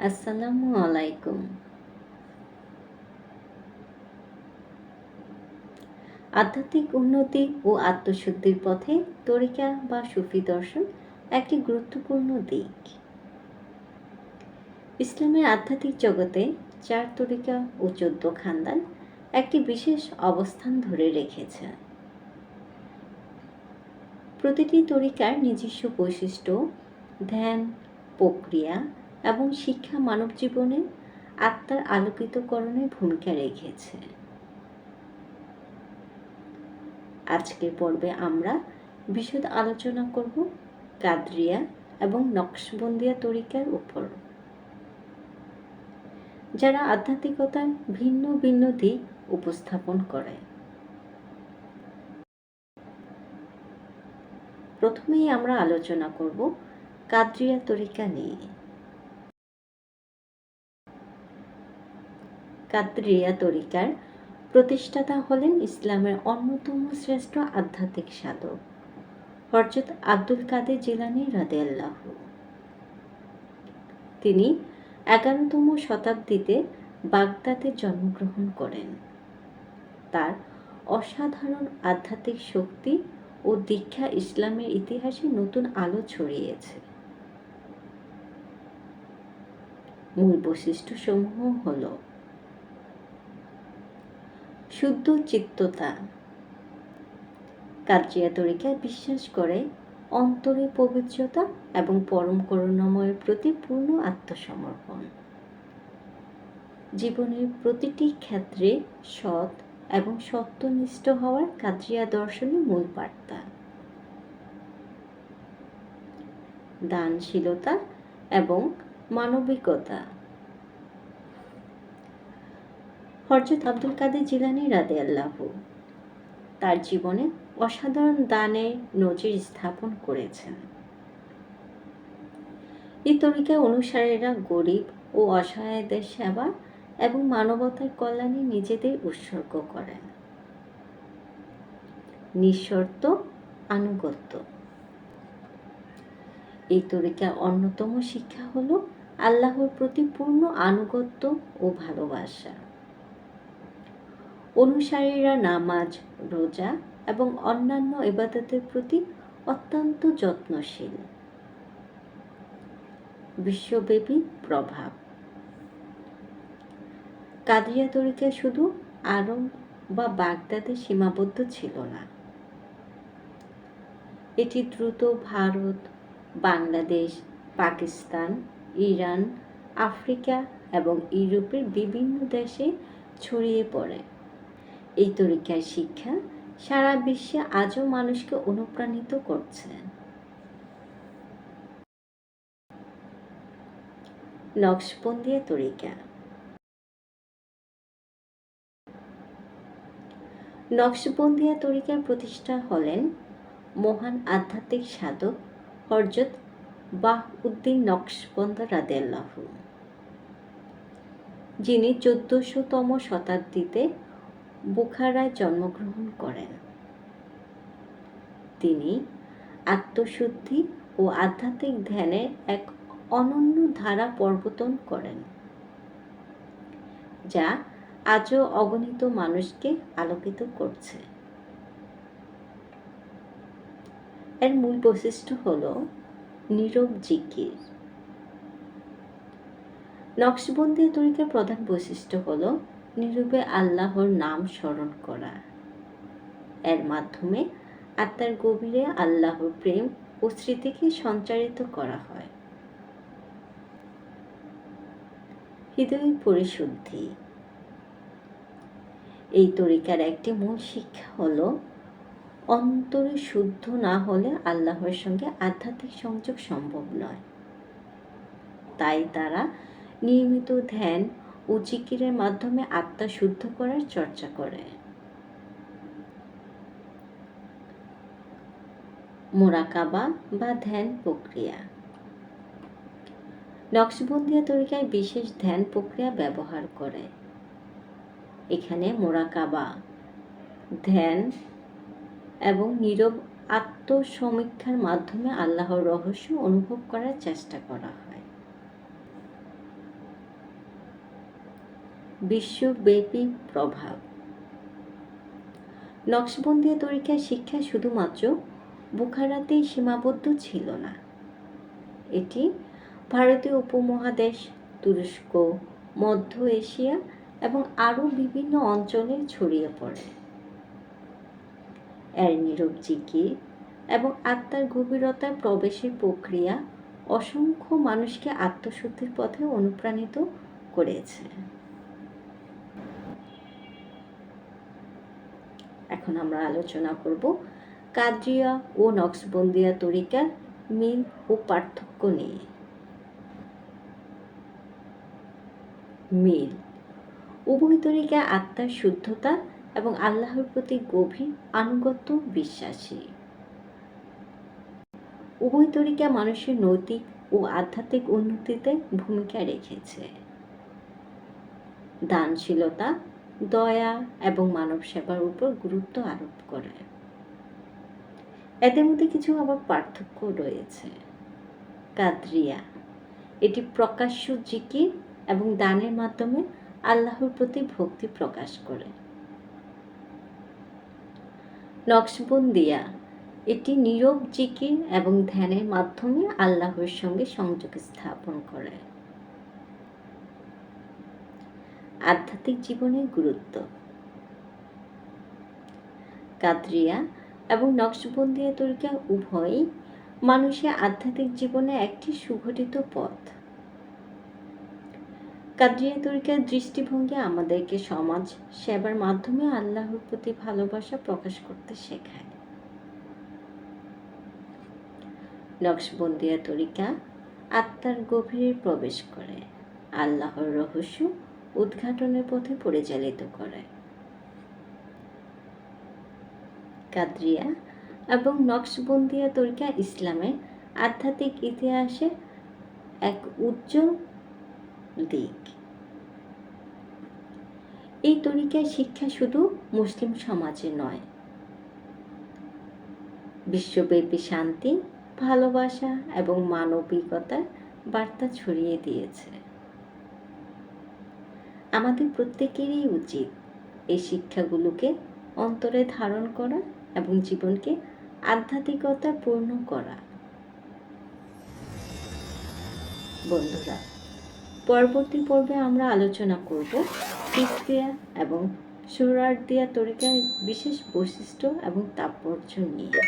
আসসালামু আলাইকুম। আধ্যাত্মিক উন্নতি ও আত্মশুদ্ধির পথে তরিকা বা সুফি দর্শন একটি গুরুত্বপূর্ণ দিক। ইসলামের আধ্যাত্মিক জগতে ৪ তরিকা ও ১৪ খানদান একটি বিশেষ অবস্থান ধরে রেখেছে। প্রতিটি তরিকার নিজস্ব বৈশিষ্ট্য, ধ্যান, প্রক্রিয়া এবং শিক্ষা মানব জীবনে আত্মার আলোকিতকরণে ভূমিকা রেখেছে। আজকের পর্বে আমরা বিশদ আলোচনা করব কাদরিয়া এবং নকশবন্দিয়া তরিকার উপর, যারা আধ্যাত্মিকতার ভিন্ন ভিন্ন দিক উপস্থাপন করে। প্রথমেই আমরা আলোচনা করব কাদরিয়া তরিকা নিয়ে। কাদরিয়া তরিকার প্রতিষ্ঠাতা হলেন ইসলামের অন্যতম শ্রেষ্ঠ আধ্যাত্মিক সাধক হযরত আব্দুল কাদের জিলানী রাদিয়াল্লাহু। তিনি ১১তম শতাব্দীতে বাগদাদে জন্মগ্রহণ করেন। তার অসাধারণ আধ্যাত্মিক শক্তি ও দীক্ষা ইসলামের ইতিহাসে নতুন আলো ছড়িয়েছে। মূল বৈশিষ্ট্যসমূহ হল: শুদ্ধ চিত্ততা। কাদরিয়া তরিকা বিশ্বাস করে অন্তরে পবিত্রতা এবং পরম করুণাময়ের প্রতি পূর্ণ আত্মসমর্পণ। জীবনের প্রতিটি ক্ষেত্রে সৎ এবং সত্যনিষ্ঠ হওয়ার কাদরিয়া দর্শনের মূল বার্তা। দানশীলতা এবং মানবিকতা। হযরত আব্দুল কাদের জিলানী রাদিয়াল্লাহু তার জীবনে অসাধারণ দানের নজির স্থাপন করেছেন। এই তরিকার অনুসারীরা গরিব ও অসহায়দের সেবা এবং মানবতার কল্যাণে নিজেদের উৎসর্গ করেন। নিঃশর্ত আনুগত্য। এই তরিকার অন্যতম শিক্ষা হল আল্লাহর প্রতি পূর্ণ আনুগত্য ও ভালোবাসা। অনুসারীরা নামাজ, রোজা এবং অন্যান্য ইবাদতের প্রতি অত্যন্ত যত্নশীল। বিশ্বব্যাপী প্রভাব। কাদরিয়া তরিকা শুধু আরব বা বাগদাদে সীমাবদ্ধ ছিল না। এটি দ্রুত ভারত, বাংলাদেশ, পাকিস্তান, ইরান, আফ্রিকা এবং ইউরোপের বিভিন্ন দেশে ছড়িয়ে পড়ে। এই তরিকার শিক্ষা সারা বিশ্বে আজও মানুষকে অনুপ্রাণিত করছে। নকশবন্দিয়া তরিকা। নকশবন্দিয়া তরিকার প্রতিষ্ঠা হলেন মহান আধ্যাত্মিক সাধক হযরত বাহউদ্দিন নকশবন্দ রাদিয়াল্লাহু, যিনি ১৪০০তম শতাব্দীতে বুখারায় জন্মগ্রহণ করেন। তিনি আত্মশুদ্ধি ও আধ্যাত্মিক ধ্যানের এক অনন্য ধারা প্রবর্তন করেন, যা আজও অগণিত মানুষকে আলোকিত করছে। এর মূল বৈশিষ্ট্য হল নীরব জিকির। নকশবন্দিয়া তরিকার প্রধান বৈশিষ্ট্য হল নীরবে আল্লাহর নাম স্মরণ করা। এর মাধ্যমে আত্মার গভীরে আল্লাহর প্রেম ও স্মৃতিকে সঞ্চারিত করা হয়। হৃদয় পরিশুদ্ধি। এই তরিকার একটি মূল শিক্ষা হল অন্তরে শুদ্ধ না হলে আল্লাহর সঙ্গে আধ্যাত্মিক সংযোগ সম্ভব নয়। তাই তারা নিয়মিত ধ্যান ও জিকিরের মাধ্যমে আত্মা শুদ্ধ করার চর্চা করে। মোরাকাবা বা ধ্যান প্রক্রিয়া। নকশবন্দিয়া তরিকায় বিশেষ ধ্যান প্রক্রিয়া ব্যবহার করে। এখানে মোরাকাবা, ধ্যান এবং নীরব আত্মসমীক্ষার মাধ্যমে আল্লাহর রহস্য অনুভব করার চেষ্টা করা হয়। বিশ্বব্যাপী প্রভাব। নকশবন্দিয়া তরিকার শিক্ষা শুধুমাত্র বুখারাতেই সীমাবদ্ধ ছিল না। এটি ভারতীয় উপমহাদেশ, তুরস্ক, মধ্য এশিয়া এবং আরও বিভিন্ন অঞ্চলে ছড়িয়ে পড়ে। এর নীরব জিকির এবং আত্মার গভীরতায় প্রবেশের প্রক্রিয়া অসংখ্য মানুষকে আত্মশুদ্ধির পথে অনুপ্রাণিত করেছে। এখন আমরা আলোচনা করব কাদরিয়া ও নকশবন্দিয়া তরিকার মিল ও পার্থক্য নিয়ে। মিল: উভয় তরিকা আত্মার শুদ্ধতা এবং আল্লাহর প্রতি গভীর আনুগত্য বিশ্বাসী। উভয় তরিকা মানুষের নৈতিক ও আধ্যাত্মিক উন্নতিতে ভূমিকা রেখেছে। দানশীলতা, দয়া এবং মানব সেবার উপর গুরুত্ব আরোপ করে। এদের মধ্যে কিছু আবার পার্থক্য রয়েছে। কাদরিয়া: এটি প্রকাশ্য জিকির এবং দানের মাধ্যমে আল্লাহর প্রতি ভক্তি প্রকাশ করে। নকশবন্দিয়া: এটি নীরব জিকির এবং ধ্যানের মাধ্যমে আল্লাহর সঙ্গে সংযোগ স্থাপন করে। আধ্যাত্মিক জীবনের গুরুত্ব। কাদরিয়া এবং নকশবন্দিয়া তরিকা উভয়ই মানুষের আধ্যাত্মিক জীবনে একটি সুগঠিত পথ। কাদরিয়া তরিকার দৃষ্টিভঙ্গি আমাদেরকে সমাজ সেবার মাধ্যমে আল্লাহর প্রতি ভালোবাসা প্রকাশ করতে শেখায়। নকশবন্দিয়া তরিকা আত্মার গভীরে প্রবেশ করে, আল্লাহর রহস্য উদ্ঘাটনের পথে পরিচালিত করে। কাদরিয়া এবং নকশবন্দিয়া তরিকা ইসলামের আধ্যাত্মিক ইতিহাসে এক উজ্জ্বল দিক। এই তরিকার শিক্ষা শুধু মুসলিম সমাজে নয়, বিশ্বব্যাপী শান্তি, ভালোবাসা এবং মানবিকতার বার্তা ছড়িয়ে দিয়েছে। আমাদের প্রত্যেকেরই উচিত এই শিক্ষাগুলোকে অন্তরে ধারণ করা এবং জীবনকে আধ্যাত্মিকতা পূর্ণ করা। বন্ধুরা, পরবর্তী পর্বে আমরা আলোচনা করব চিশতিয়া এবং সোহরাওয়ার্দিয়া তরিকার বিশেষ বৈশিষ্ট্য এবং তাৎপর্য নিয়ে।